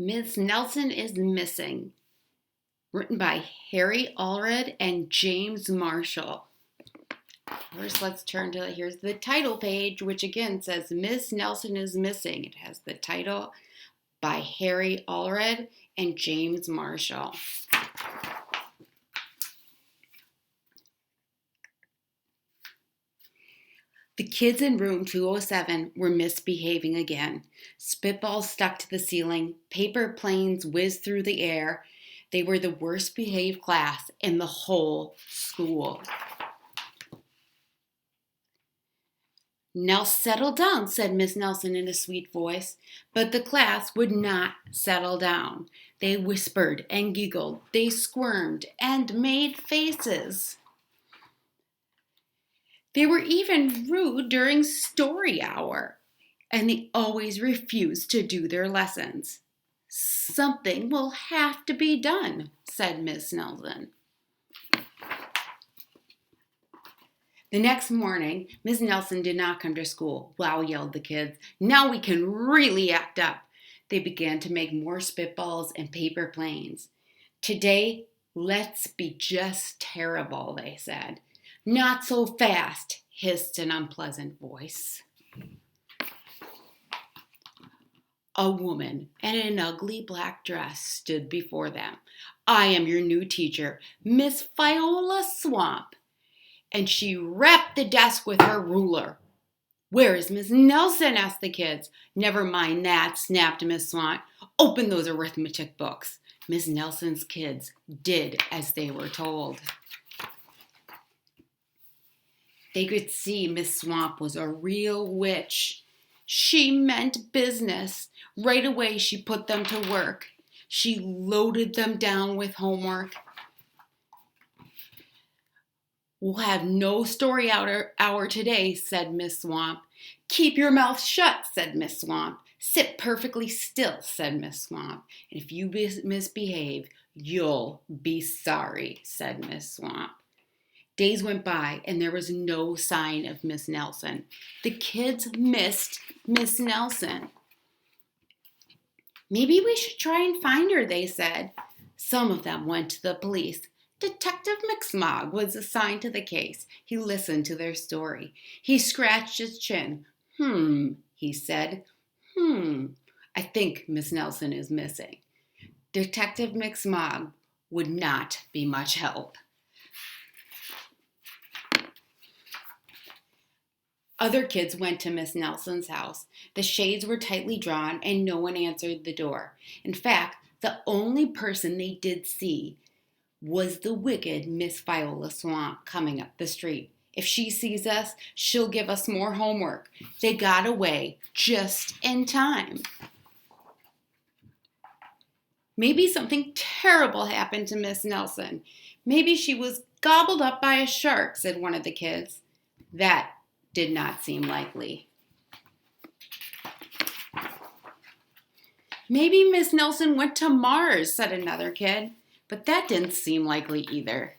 Miss Nelson is Missing, written by Harry Allred and James Marshall. First, let's turn to, here's the title page, which again says Miss Nelson is Missing. It has the title by Harry Allred and James Marshall. The kids in room 207 were misbehaving again. Spitballs stuck to the ceiling, paper planes whizzed through the air. They were the worst behaved class in the whole school. Now settle down, said Miss Nelson in a sweet voice, but the class would not settle down. They whispered and giggled, they squirmed and made faces. They were even rude during story hour, and they always refused to do their lessons. Something will have to be done, said Miss Nelson. The next morning, Miss Nelson did not come to school. Wow, yelled the kids. Now we can really act up. They began to make more spitballs and paper planes. Today, let's be just terrible, they said. Not so fast, hissed an unpleasant voice. A woman in an ugly black dress stood before them. I am your new teacher, Miss Viola Swamp. And she rapped the desk with her ruler. Where is Miss Nelson? Asked the kids. Never mind that, snapped Miss Swamp. Open those arithmetic books. Miss Nelson's kids did as they were told. They could see Miss Swamp was a real witch. She meant business. Right away, she put them to work. She loaded them down with homework. We'll have no story hour today, said Miss Swamp. Keep your mouth shut, said Miss Swamp. Sit perfectly still, said Miss Swamp. And if you misbehave, you'll be sorry, said Miss Swamp. Days went by, and there was no sign of Miss Nelson. The kids missed Miss Nelson. Maybe we should try and find her, they said. Some of them went to the police. Detective McSmog was assigned to the case. He listened to their story. He scratched his chin. He said. I think Miss Nelson is missing. Detective McSmog would not be much help. Other kids went to Miss Nelson's house. The shades were tightly drawn and no one answered the door. In fact, the only person they did see was the wicked Miss Viola Swamp coming up the street. If she sees us, she'll give us more homework. They got away just in time. Maybe something terrible happened to Miss Nelson. Maybe she was gobbled up by a shark, said one of the kids. That did not seem likely. Maybe Miss Nelson went to Mars, said another kid, but that didn't seem likely either.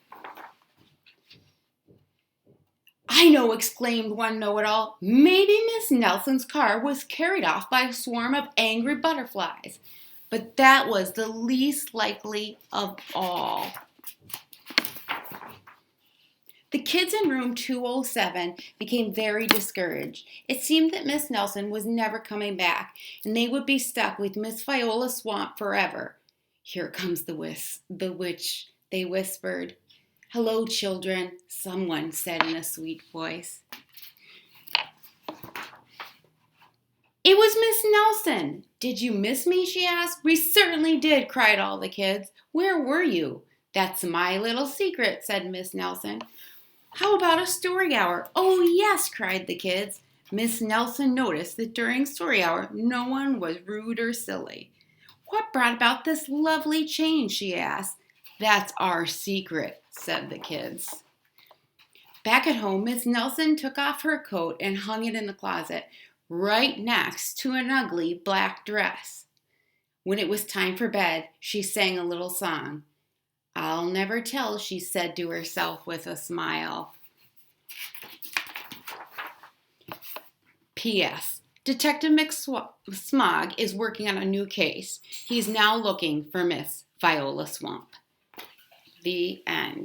I know, exclaimed one know-it-all. Maybe Miss Nelson's car was carried off by a swarm of angry butterflies, but that was the least likely of all. The kids in room 207 became very discouraged. It seemed that Miss Nelson was never coming back, and they would be stuck with Miss Viola Swamp forever. Here comes the witch, they whispered. Hello, children, someone said in a sweet voice. It was Miss Nelson. Did you miss me, she asked. We certainly did, cried all the kids. Where were you? That's my little secret, said Miss Nelson. How about a story hour? Oh, yes, cried the kids. Miss Nelson noticed that during story hour, no one was rude or silly. What brought about this lovely change, she asked. That's our secret, said the kids. Back at home, Miss Nelson took off her coat and hung it in the closet, right next to an ugly black dress. When it was time for bed, she sang a little song. I'll never tell, she said to herself with a smile. P.S. Detective McSmog is working on a new case. He's now looking for Miss Viola Swamp. The end.